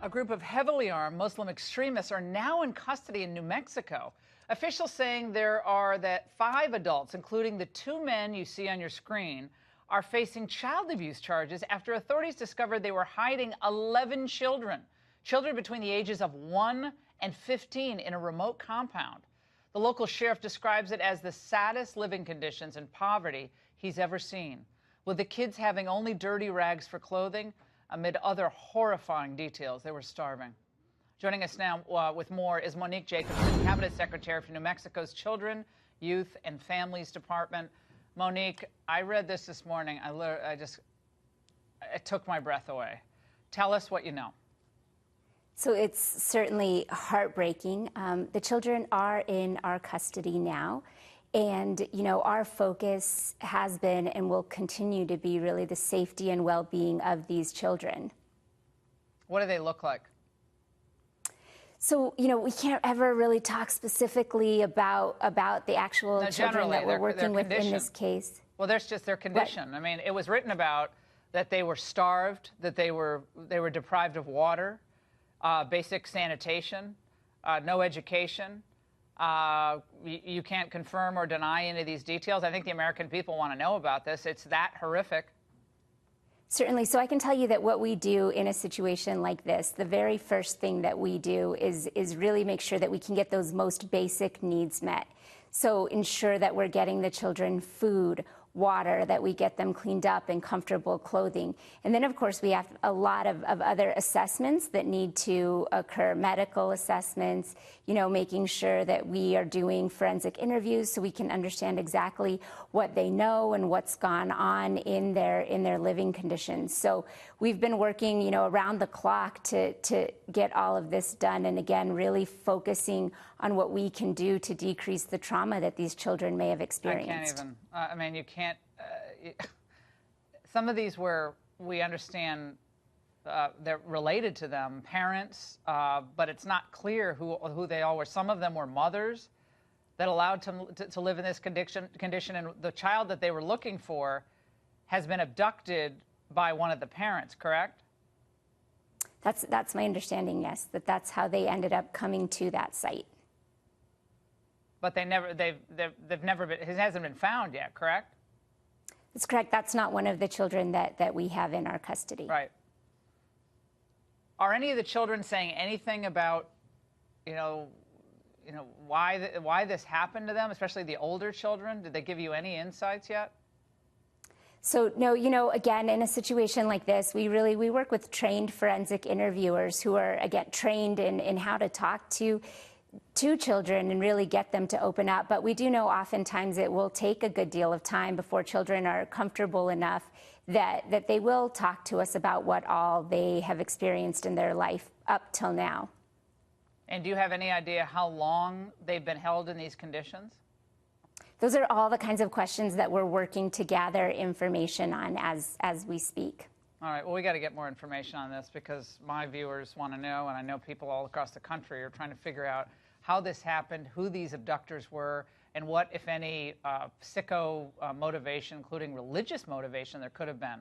A group of heavily armed Muslim extremists are now in custody in New Mexico. Officials saying there are 5 adults, including the 2 men you see on your screen, are facing child abuse charges after authorities discovered they were hiding 11 children between the ages of 1 and 15 in a remote compound. The local sheriff describes it as the saddest living conditions and poverty he's ever seen, with the kids having only dirty rags for clothing. Amid other horrifying details, they were starving. Joining us now with more is Monique Jacobson, Cabinet Secretary for New Mexico's Children, Youth, and Families Department. Monique, I read this morning. It took my breath away. Tell us what you know. So it's certainly heartbreaking. The children are in our custody now. And, you know, our focus has been and will continue to be really the safety and well-being of these children. What do they look like? So, you know, we can't ever really talk specifically about the actual children that we're working with in this case. Well, there's just their condition. Right. I mean, it was written about that they were starved, that they were deprived of water, basic sanitation, no education. You can't confirm or deny any of these details. I think the American people want to know about this. It's that horrific. Certainly. So I can tell you that what we do in a situation like this, the very first thing that we do is really make sure that we can get those most basic needs met. So ensure that we're getting the children food, water, that we get them cleaned up and comfortable clothing. And then, of course, we have a lot of other assessments that need to occur, medical assessments, you know, making sure that we are doing forensic interviews so we can understand exactly what they know and what's gone on in their living conditions. So we've been working, you know, around the clock to get all of this done. And again, really focusing on what we can do to decrease the trauma that these children may have experienced. I can't even, I mean, you can't. Some of these where we understand they're related to them, parents, but it's not clear who they all were. Some of them were mothers that allowed to live in this condition, and the child that they were looking for has been abducted by one of the parents, correct? That's my understanding, yes, that's how they ended up coming to that site. But they've never been, it hasn't been found yet, correct? That's correct. That's not one of the children that we have in our custody. Right. Are any of the children saying anything about, you know, why this happened to them, especially the older children? Did they give you any insights yet? So, no, you know, again, in a situation like this, we work with trained forensic interviewers who are, again, trained in how to talk to children and really get them to open up. But we do know oftentimes it will take a good deal of time before children are comfortable enough that they will talk to us about what all they have experienced in their life up till now. And do you have any idea how long they've been held in these conditions? Those are all the kinds of questions that we're working to gather information on as we speak. All right, well, we got to get more information on this because my viewers want to know, and I know people all across the country are trying to figure out how this happened, who these abductors were, and what, if any, sicko motivation, including religious motivation, there could have been.